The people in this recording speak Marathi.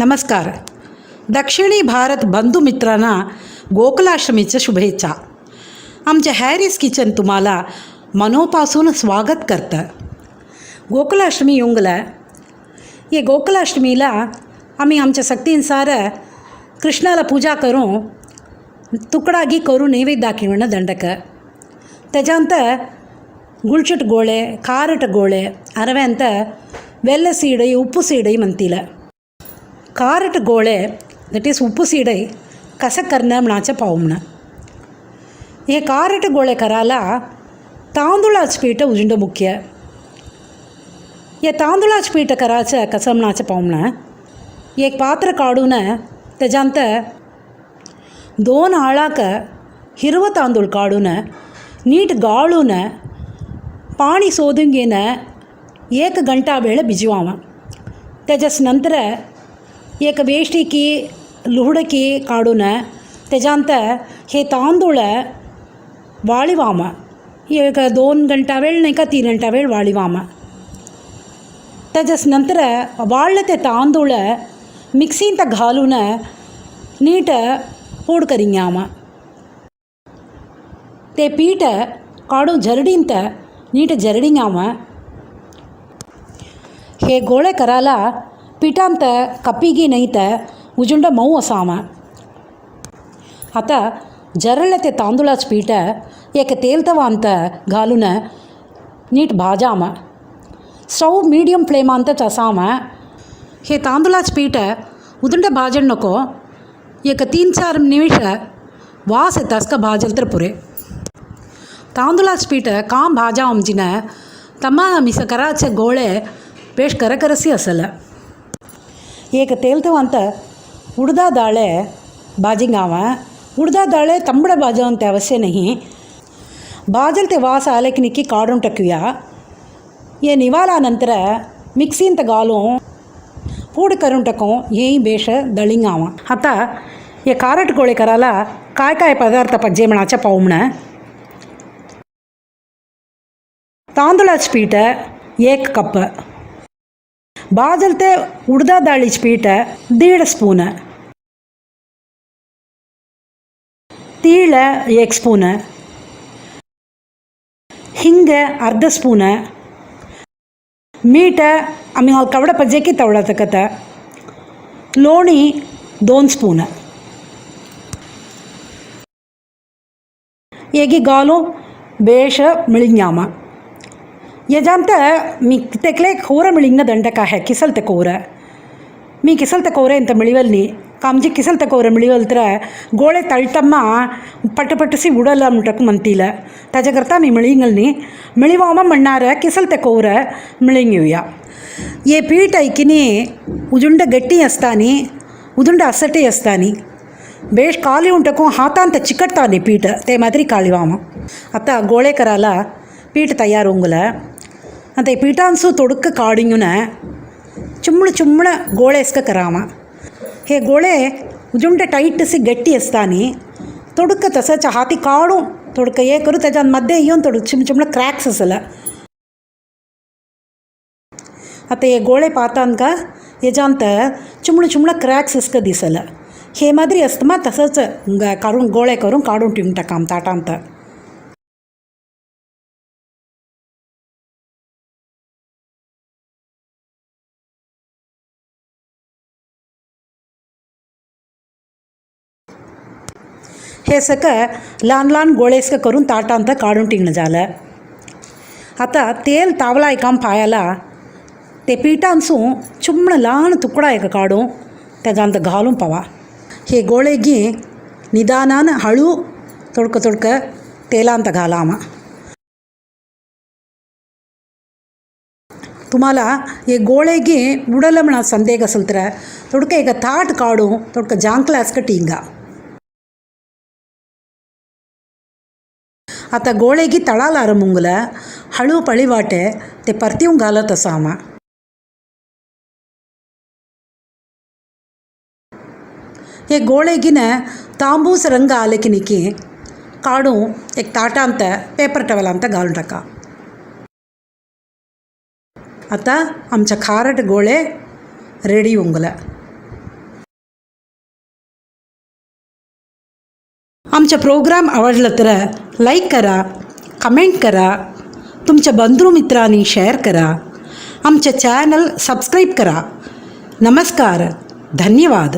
नमस्कार. दक्षिणी भारत बंधुमित्रांना गोकुलाष्टमीच्या शुभेच्छा. आमच्या हॅरीज किचन तुम्हाला मनोपासून स्वागत करतं. गोकुलाष्टमी येऊंगला ये गोकुलाष्टमीला आम्ही आमच्या शक्तीनुसार कृष्णाला पूजा करून तुकडागी करून नैवेद्य दाखवणं ದಂಡಕ. त्याच्यानंतर गुळचट गोळे, खारट गोळे, ಅರವೆಂತ ಬೆಲ್ಲ ಸೀಡೈ ಉಪ್ಪು ಸೀಡೈ म्हणतील. खारट गोळे दट इज उप्पू सीडई कसं करणं म्हणाचं पाहू म्हणा. हे खारट गोळे करायला तांदूळाचं पीठ उजंड मुख्य. हे तांदूळाचं पीठ करायचं कसं म्हणाचं पाहू म्हणा. एक पात्र काढून त्याच्यानंतर 2 आळाक हिरवं तांदूळ काढून नीट गाळून पाणी सोदून घेऊन 1 घंटा वेळ भिजवावा. त्याच्याच नंतर एक वेष्टिकी लुहडकी काढून त्याच्यानंतर हे तांदूळ वाळीवामा. एक 2 घंटा वेळ नाही का 3 घंटा वेळ वाळीवामा. त्याच्याच नंतर वाळलं ते तांदूळ मिक्सींत घालून नीट पूड करून घ्यावा. ते पीठ काढून झरडींत नीट झरडी घ्यावा. हे गोळे करायला पिठांत कप्पिगी नाही तर उजुंड मऊ असावा. आता जरलं ते तांदूळाचं पीठ एक तेल तवांत घालून नीट भाजावा. स्टव मीडियम फ्लेमांतच असावा. हे तांदूळाचं पीठ उदंड भाजण नको. एक 3-4 निमिष वास येतास का भाजल तर पुरे. तांदूळाचं पीठ काम भाजा आमचीन तम्मा मिस कराचे गोळे पेश करकरसी असल. एक तेल तवांत उड़दा दाळे भाजिंगावा. उड़दा दाळे तंबड़ भाजवंत आवश्य नहीं. भाजल ते वास आले की निक्की काढून टाकूया. ये निवाल्यानंतर मिक्सींत घालून पूड करून टाकून हेही बेश दळिंगावा. आता हे खारट गोळे करायला काय काय पदार्थ पाहिजे म्हणाच्या पाहू म्हणा. तांदूळाचं पीठ 1 कप. भाजल ते उडदा डाळीचं पीठ 1.5 स्पून. तीळ 1 स्पून. हिंग अर्ध स्पून. मीठ आम्ही कवडा पाहिजे की तेवढा तकत. लोणी 2 स्पून. हेगी घालून बेश मिळिंगामा. यजांत मी तेकले ಕೂರ ಮಿಳಿಂಗ ದಂಡಕ है ಕಿಸಲ್ತೆ ಕೂರ. मी ಕಿಸಲ್ತೆ ಕೂರೆ ಅಂತ ಮಿಳಿವಲ್ನಿ ಕಾಮ್ಜಿ ಕಿಸಲ್ತೆ ಕೂರೆ ಮಿಳಿವಲ್ತ್ರ ಗೋळे तळटम्मा पटपटसी उडला म्हणटक म्हणतील. त्याच्याकरता मी मिळिंगलनी मिळिवामा म्हणणार किसलते कोर मिळिंग येऊया. ये पीठ ऐकिनी उजुंड गट्टी असतानी उजुंड असटे असतानी बेश काली उंटको हातांत चिकटतानी पीठ ते मात्री काळीवामा. आता गोळे करायला पीठ तयार होंगला. आता पीठांसू तोडक काढून चुम्मळ गोळेस्क करावा. हे गोळे उजुंड टाईटसी गट्टी असतानी तोडक तसंच हाती काढून तोडक हे करू त्याच्यामध्ये येऊन तोडक चिमचिमळ क्रॅक्स असला. आता हे गोळे पाहतान का याच्यात चुमळ क्रॅक्स इसक दिसलं. हे मादिरी असतं मग तसंच काढून गोळे करून काढून ठेवून टाकाम ताटांत. हे सगळं लहान लहान गोळेस्क करून ताटांत काढून ठेवणं झालं. आता तेल तावला एकाम पायाला ते पिठांसू चुम्मण लहान तुकडा एक काढून त्याच्यात घालून पावा. हे गोळेगी निदानान हळू तोडक तेलांत घालावा. तुम्हाला हे गोळेगी उडलं म्हणा संदेह असेल तर तोडक एक ताट काढून तोडक जांकलास्क टींगा. आता गोळेगी तळाला आरंभुंगल हळू पळीवाटे ते परतीवून घालत असावा. हे गोळेगिन तांबूस रंग आले की निकी काढून एक ताटांत पेपर टवलांत घालून टाका. आता आमच्या खारट गोळे रेडी होंगला. आमचे प्रोग्राम आवडलं तर लाईक करा, कमेंट करा, तुमच्या बंधुमित्रांनी शेअर करा, आमचे चॅनल सबस्क्राईब करा. नमस्कार, धन्यवाद.